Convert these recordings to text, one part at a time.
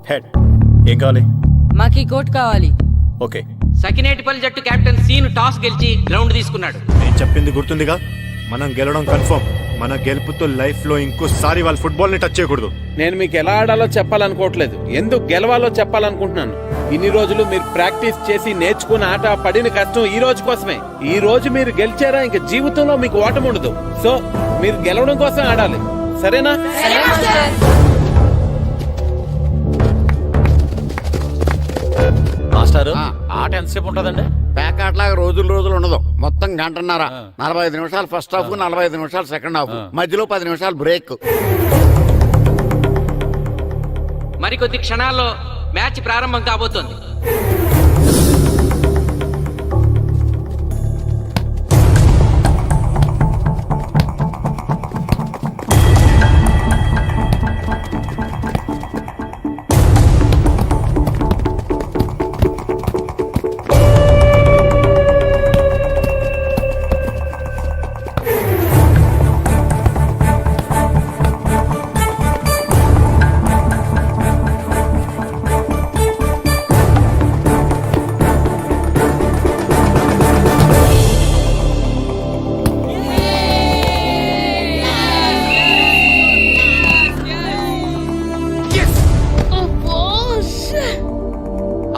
Head ఏం కావాలి? మాకీ కోట్ కావాలి. ఓకే, సకినేటిపల్లి జట్టు కెప్టెన్ సీను టాస్ గెలిచి గ్రౌండ్ తీసుకున్నాడు. నేను చెప్పింది గుర్తుందిగా, మనం గెలవడం కన్ఫర్మ్. మన గెలుపుతో లైఫ్ లో ఇంకోసారి వాళ్ళ ఫుట్బాల్ ని టచ్ చేయకూడదు. నేను మీకు ఎలా ఆడాలో చెప్పాలనుకోవట్లేదు, ఎందుకు గెలవాలో చెప్పాలనుకుంటున్నాను. ఇన్ని రోజులు మీరు ప్రాక్టీస్ చేసి నేర్చుకున్న ఆట పడిన కష్టం ఈ రోజు కోసమే. ఈ రోజు మీరు గెలిచారా ఇంక జీవితంలో మీకు ఓటమి ఉండదు. సో మీరు గెలవడం కోసం ఆడాలి, సరేనా? మాస్టారు ఆట ఎంతసేపు ఉంటుందండి? పేకాట్లాగా రోజులు ఉండదు, మొత్తం గంటన్నర. 45 నిమిషాలు ఫస్ట్ హాఫ్, 45 నిమిషాలు సెకండ్ హాఫ్, మధ్యలో 10 నిమిషాలు బ్రేక్. మరికొద్ది క్షణాల్లో మ్యాచ్ ప్రారంభం కాబోతోంది.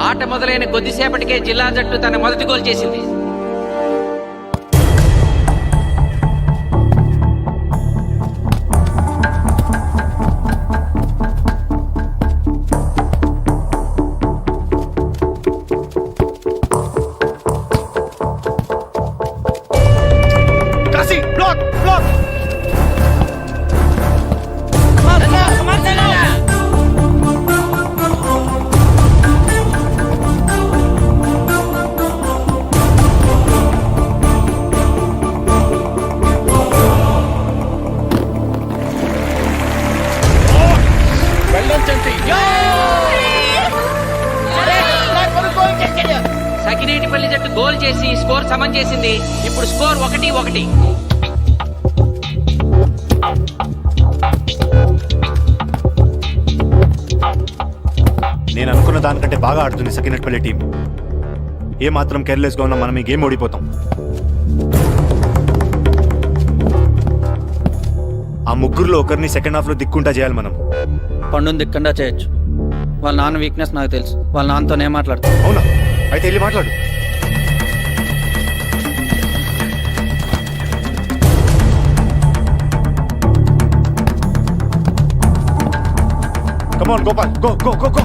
ఆట మొదలైన కొద్దిసేపటికే జిల్లా జట్టు తన మొదటి గోల్ చేసింది. Kashi black black. సకినేటిపల్లి జట్టు గోల్ చేసి స్కోర్ సమం చేసింది. ఇప్పుడు స్కోర్ 1-1. నేను అనుకున్న దానికంటే బాగా ఆడుతుంది సకినేటిపల్లి టీం. ఏ మాత్రం కేర్లెస్ గా ఉన్నా మనం ఈ గేమ్ ఓడిపోతాం. ఆ ముగ్గురులో ఒకరిని సెకండ్ హాఫ్ లో దిక్కుంటా చేయాలి మనం. పండుని దిక్కుండా చేయొచ్చు. వాళ్ళ నాన్న వీక్నెస్ నాకు తెలుసు. వాళ్ళ నాన్నతోనే మాట్లాడతాను. అవునా? అయితే వెళ్ళి మాట్లాడు. Come on, Gopal. Go, go, go, go.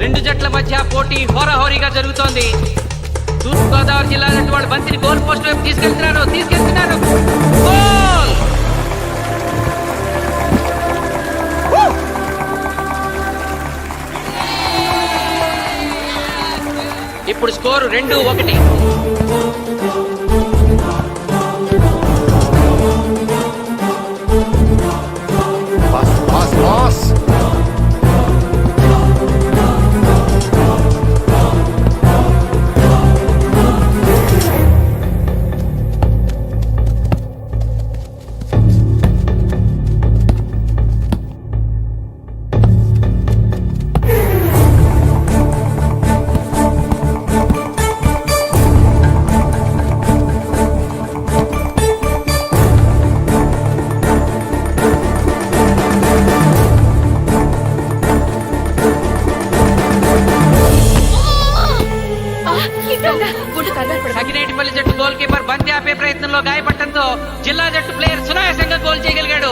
రెండు జట్ల మధ్య పోటీ హోరాహోరీగా జరుగుతోంది. తూర్పుగోదావరి జిల్లా జట్టు వాళ్ళు బంతిని గోల్ పోస్ట్ వైపు తీసుకెళ్తున్నారు. గోల్! ఇప్పుడు score 2-1. Pass, pass, pass. Sakinetipalli జట్టు గోల్ కీపర్ బంతి ఆపే ప్రయత్నంలో గాయపడటంతో జిల్లా జట్టు ప్లేయర్ సునాయాసంగా గోల్ చేయగలిగాడు.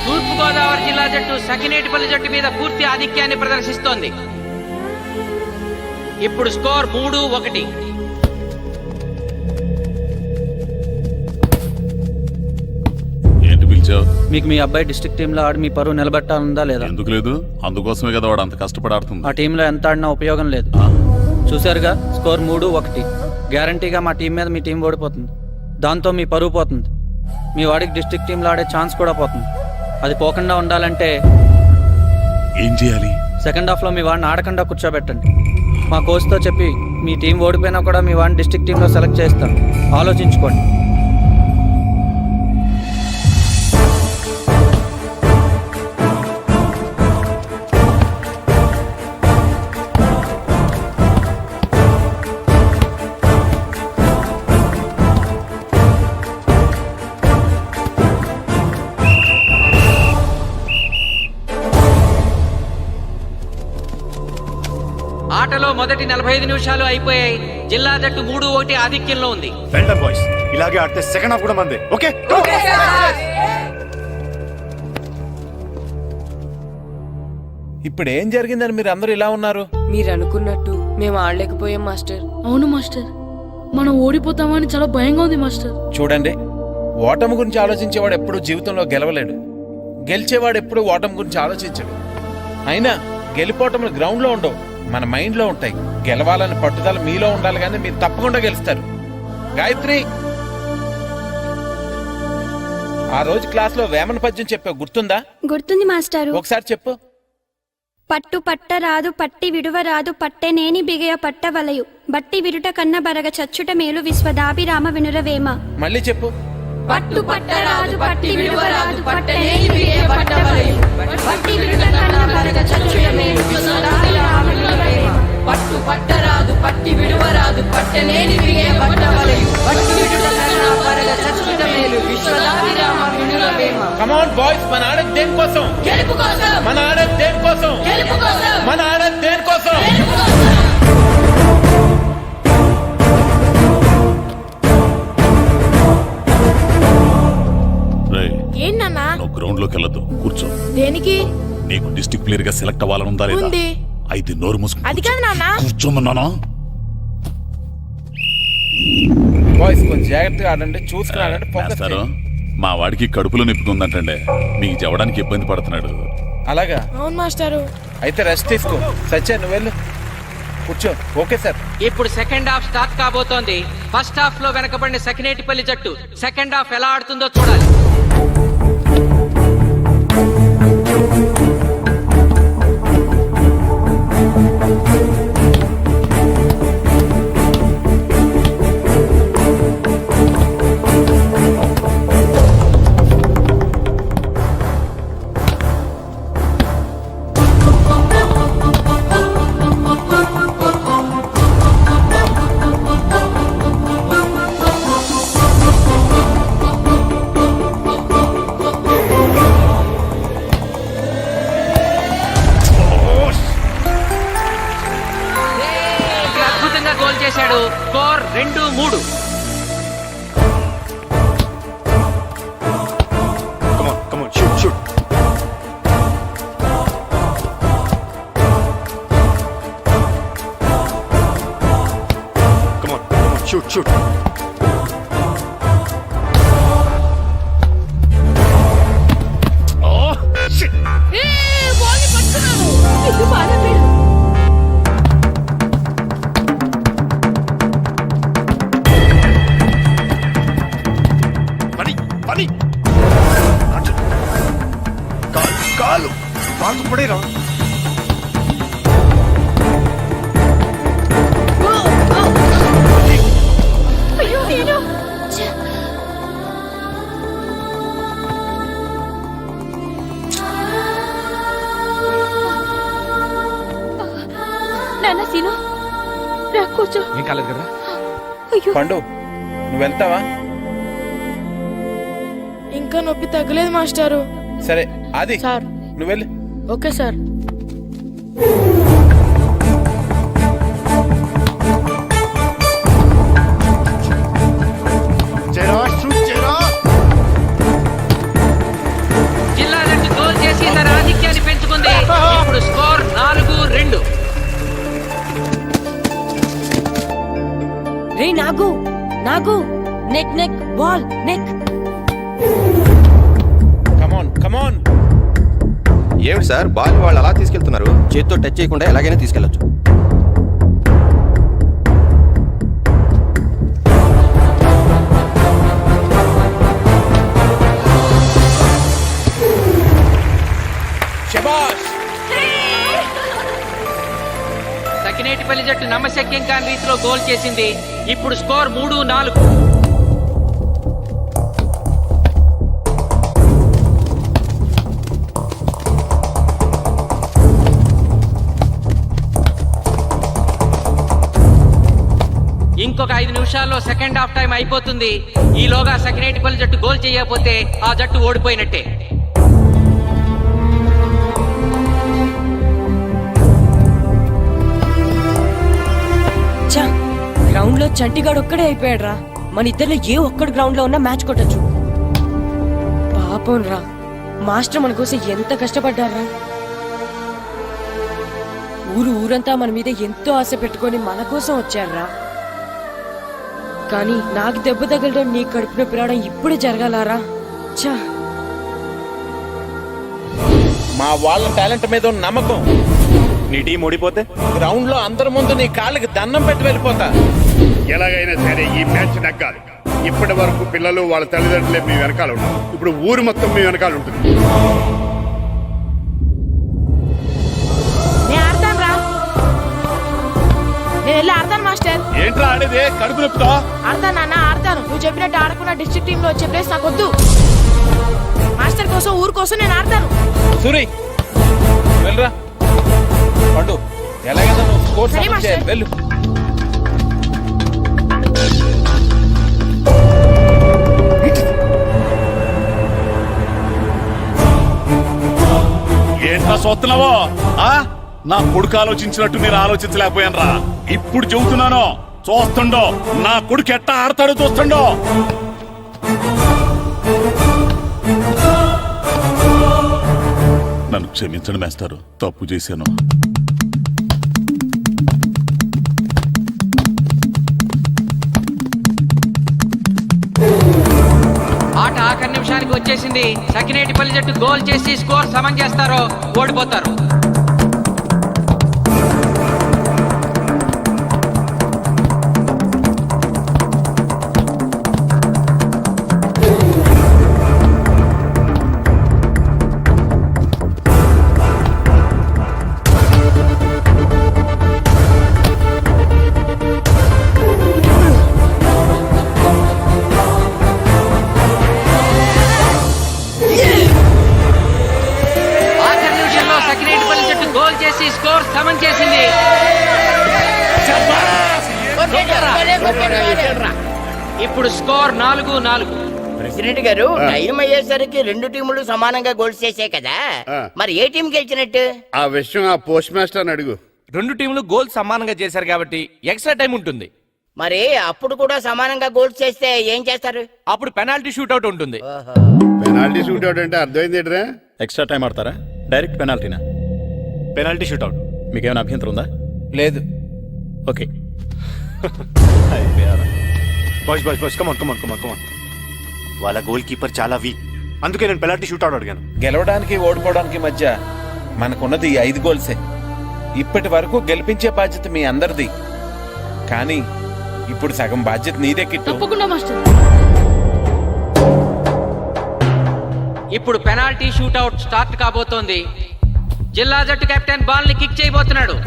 తూర్పుగోదావరి జిల్లా జట్టు సకినేటిపల్లి జట్టు మీద పూర్తి ఆధిక్యాన్ని ప్రదర్శిస్తోంది. ఇప్పుడు స్కోర్ 3-1. ఏంటి పిలిచావు? మీకు మీ అబ్బాయి డిస్ట్రిక్ట్ టీంలో ఆడి మీ పరువు నిలబెట్టాలందా లేదా? ఎందుకు లేదు? అందుకోసమే కదా వాడు అంత కష్టపడి ఆడుతుంది. ఆ టీంలో ఎంత ఆడినా ఉపయోగం లేదు. చూశారుగా, స్కోర్ 3-1. గ్యారంటీగా మా టీం మీద మీ టీం ఓడిపోతుంది. దాంతో మీ పరువు పోతుంది. మీ వాడికి డిస్ట్రిక్ట్ టీంలో ఆడే ఛాన్స్ కూడా పోతుంది. అది పోకుండా ఉండాలంటే ఏం చేయాలి? సెకండ్ హాఫ్లో మీ వాడిని ఆడకుండా కూర్చోబెట్టండి. మా కోచ్తో చెప్పి మీ టీం ఓడిపోయినా కూడా మీ వాడిని డిస్ట్రిక్ట్ టీంలో సెలెక్ట్ చేస్తాం. ఆలోచించుకోండి. ఆటలో మొదటి 45 నిమిషాలు అయిపోయాయి. జిల్లా జట్టు 3-1 ఆధిక్యంలో ఉంది. వెల్డన్ బాయ్స్, ఇలాగే ఆడితే సెకండ్ హాఫ్ కూడా మందే. ఓకే ఇప్పుడు ఏం జరిగిందని మీరు అందరూ ఇలా ఉన్నారు? మీరు అనుకున్నట్టు మేము ఆడలేకపోయాం మాస్టర్. అవును మాస్టర్, మనం ఓడిపోతామని చాలా భయంగా ఉంది మాస్టర్. చూడండి, ఓటమి గురించి ఆలోచించేవాడు ఎప్పుడు జీవితంలో గెలవలేడు. గెలిచేవాడు ఎప్పుడు ఓటమి గురించి ఆలోచించడు. అయినా గెలిపోవటములు గ్రౌండ్లో ఉండవు, మన మైండ్లో ఉంటాయి. గెలవాలని పట్టుదల మీలో ఉండాలి, కానీ మీరు తప్పకుండా గెలుస్తారు. గాయత్రి, ఆ రోజు క్లాస్లో వేమన పద్యం చెప్పావు, గుర్తుందా? గుర్తుంది మాస్టారు. ఒకసారి చెప్పు. పట్టు పట్టరాదు పట్టి విడువరాదు పట్టెనేని బిగయ పట్టవలయు బట్టి విరుట కన్న బరగ చచ్చుట మేలు విశ్వదాభిరామ వినురవేమ. మళ్ళీ చెప్పు. పట్టు పట్టరాదు పట్టి విడువరాదు పట్టెనేని బిగయ పట్టవలయు బట్టి విరుట కన్న బరగ చచ్చుట మేలు విశ్వదాభిరామ వినురవేమ. పట్టు పట్టరాదు పట్టి విడువరాదు పట్టనేని బిగే పట్టవలయు పట్టు విడుట కన్నా పరగ చచ్చుట మేలు విశ్వదాభిరామ వినురవేమ. కమ్ ఆన్ బాయ్స్, మన ఆడేది దేనికోసం? గెలుపు కోసం. మన ఆడేది దేనికోసం? గెలుపు కోసం. మన ఆడేది దేనికోసం? గెలుపు కోసం. రేయ్, ఏంటన్నా? నువ్వు గ్రౌండ్ లోకి వెళ్ళొద్దు, కూర్చో. దేనికి? నీకు డిస్ట్రిక్ట్ ప్లేయర్ గా సెలెక్ట్ అవ్వాలనుందా లేదా? ఉంది. అయితే నోరు మూసుకుని అది కాదు నాన్న. కూర్చోమన్నానా? బాయ్స్ కొంచెం జాగ్రత్తగా ఆడండి, చూసుకుని ఆడండి, ఫోకస్ మాస్టారు, చేయండి. మా వాడికి కడుపులో నొప్పికుందంటండి, మీకు చెప్పడానికి ఇబ్బంది పడుతున్నాడు. అలాగా? అవును మాస్టారు. అయితే రెస్ట్ తీసుకో. సత్య, నువ్వు వెళ్ళు, కూర్చో. Okay sir. ఇప్పుడు సెకండ్ హాఫ్ స్టార్ట్ కాబోతోంది. ఫస్ట్ హాఫ్ లో వెనకబడిన సకినేటిపల్లి జట్టు సెకండ్ హాఫ్ ఎలా ఆడుతుందో చూడాలి. అద్భుతంగా గోల్ చేశాడు. Score 2-3. Come on, shoot. Come on, shoot. Oh, shit. ఇది బాలబీడు. పని కాలు పడేరా. అయ్యో నేను నాన్న సీను రా కూర్చో. ఏం కాలేదు కదా? అయ్యో పండు, నువ్వు వెళ్తావా? ఇంకా నొప్పి తగ్గలేదు మాస్టారు. సరే, అది సార్. నువ్వు వెళ్ళు. Okay sir. జిల్లా జట్టు గోల్ చేసి తన ఆధిక్యాన్ని పెంచుకుంది. ఇప్పుడు స్కోర్ 4-2. రే నాగు నెక్ బాల్ నెక్. కమాన్. ఏమిటి సార్, బాల్ వాళ్ళు అలా తీసుకెళ్తున్నారు? చేత్తో టచ్ చేయకుండా ఎలాగైనా తీసుకెళ్లొచ్చు. శబాష్. సకినేటిపల్లి జట్టు నమ్మశక్యం కాని రీతిలో గోల్ చేసింది. ఇప్పుడు స్కోర్ 3-4. ఇంకొక 5 నిమిషాల్లో సెకండ్ హాఫ్ టైం అయిపోతుంది. ఈలోగా సకినేటిపల్లి జట్టు గోల్ చేయకపోతే ఆ జట్టు ఓడిపోయినట్టే. గ్రౌండ్ లో చంటిగాడు ఒక్కడే అయిపోయాడు రా. మన ఇద్దరిలో ఏ ఒక్కడు గ్రౌండ్ లో ఉన్నా మ్యాచ్ కొట్టచ్చు. పాపం రా, మాస్టర్ మన కోసం ఎంత కష్టపడ్డారా. ఊరంతా మన మీద ఎంతో ఆశ పెట్టుకొని మన కోసం వచ్చారా. కానీ నాకు దెబ్బ తగలడం, నీ కడుపున పిలవడం ఇప్పుడే జరగాలారా. చా, మా వాళ్ళ టాలెంట్ మీద ఉన్న నమ్మకం. నీ టీం ఓడిపోతే గ్రౌండ్ లో అందరి ముందు నీ కాళ్ళకి దండం పెట్టి వెళ్ళిపోతా. ఎలాగైనా సరే ఈ మ్యాచ్ నెగ్గాలి. ఇప్పటి వరకు పిల్లలు వాళ్ళ తల్లిదండ్రులే మీ వెనకాల ఉంటారు. ఇప్పుడు ఊరు మొత్తం మీ వెనకాల ఉంటుంది. నేను ఆడతాను రా, నేను వెళ్ళి ఆడతాను మాస్టర్. ఏంట్రా ఆడేది? కడుపు నొప్పుతో ఆడతాను నాన్న, ఆడతాను. నువ్వు చెప్పినట్టు ఆడకుండా డిస్ట్రిక్ట్ టీమ్ లో వచ్చే ప్లేస్ నాకు వద్దు. మాస్టర్ కోసం, ఊరు కోసం నేను ఆడతాను. సూరి వెళ్ళరా. పండు ఎలాగైనా నువ్వు స్కోర్ సరే సమన్ మాస్టర్. చేయాలి. వెళ్ళు. ఏంట్రా చూస్తున్నావో? నా కొడుకు ఆలోచించినట్టు నేను ఆలోచించలేకపోయాను రా. ఇప్పుడు చెబుతున్నాను, చూస్తుండో నా కొడుకు ఎట్టా ఆడతాడో చూస్తుండో. నన్ను క్షమించండి మాస్టారు, తప్పు చేశాను. ఆట ఆఖరి నిమిషానికి వచ్చేసింది. సకినేటిపల్లి జట్టు గోల్ చేసి స్కోర్ సమం చేస్తారో ఓడిపోతారు. ఆఖరి నిమిషంలో సకినేటిపల్లి జట్టు గోల్ చేసి స్కోర్ సమం చేసింది. ఇప్పుడు స్కోర్ 4-4. ప్రెసిడెంట్ గారు, టైం అయ్యేసరికి రెండు టీములు సమానంగా గోల్స్ చేసాయి కదా, మరి ఏ టీం గెలిచినట్టు? ఆ విషయం ఆ పోస్ట్ మాస్టర్ అడుగు. రెండు టీంలు గోల్ సమానంగా చేశారు కాబట్టి ఎక్స్ట్రా టైం ఉంటుంది. మరి అప్పుడు కూడా సమానంగా గోల్స్ చేస్తే ఏం చేస్తారు? అప్పుడు పెనాల్టీ షూట్అవుట్ ఉంటుంది. పెనాల్టీ షూట్ అవుట్ అంటే అర్థమైంది ఏంట్రా? ఎక్స్ట్రా టైం ఆడతారా? డైరెక్ట్ పెనాల్టీనా? Penalty shootout. మీకేమైనా అభ్యంతరం ఉందా? లేదు. ఓకే. Boys come on. వాళ్ళ గోల్ కీపర్ చాలా వీక్, అందుకే నేను పెనాల్టీ షూట్అవుట్ అడిగాను. గెలవడానికి ఓడిపోవడానికి మధ్య మనకున్నది 5 గోల్సే. ఇప్పటి వరకు గెలిపించే బాధ్యత మీ అందరిది. కానీ ఇప్పుడు సగం బాధ్యత నీదే కిట్టు. తప్పకుండా మాస్టర్. ఇప్పుడు పెనాల్టీ షూట్అవుట్ స్టార్ట్ కాబోతోంది. జిల్లా జట్టు కెప్టెన్ బాల్ ని కిక్ చేయబోతున్నాడు.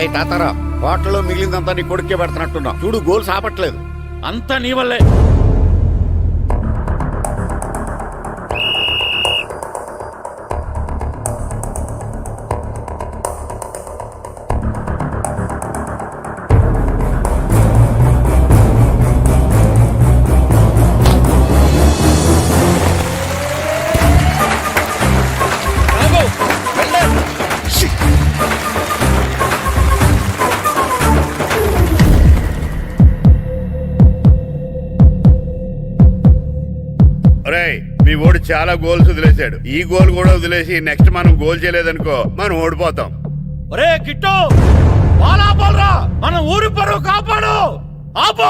రే తాతారా హోటల్లో మిగిలిందంతా నీ కొడుకే పెడుతున్నట్టున్నావు చూడు గోల్స్ ఆపట్లేదు. అంతా నీ వల్లే. ఒరేయ్ మీ ఓడి చాలా గోల్స్ వదిలేశాడు. ఈ గోల్ కూడా వదిలేసి నెక్స్ట్ మనం గోల్ చేయలేదనుకో మనం ఓడిపోతాం. ఒరే కిట్టు బాలా బాలరా మన ఊరి పరువు కాపాడు. ఆపో.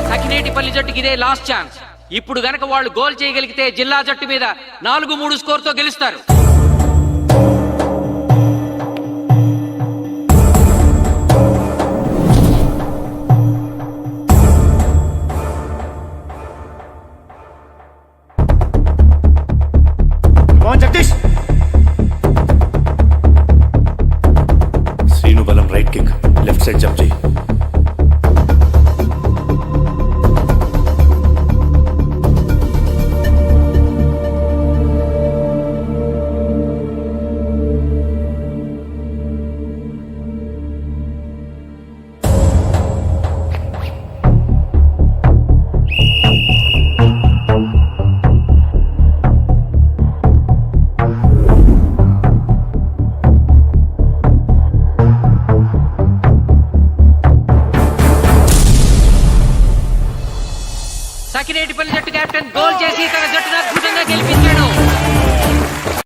సకినేటిపల్లి జట్టుకి ఇదే లాస్ట్ ఛాన్స్. ఇప్పుడు గనక వాళ్ళు గోల్ చేయగలిగితే జిల్లా జట్టు మీద 4-3 స్కోర్ తో గెలుస్తారు. జగదీష్ శ్రీను బలం right kick left side jump చేయి. సకినేటిపల్లి జట్టు కెప్టెన్ గోల్ చేసి తన జట్టును అద్భుతంగా గెలిపించాడు.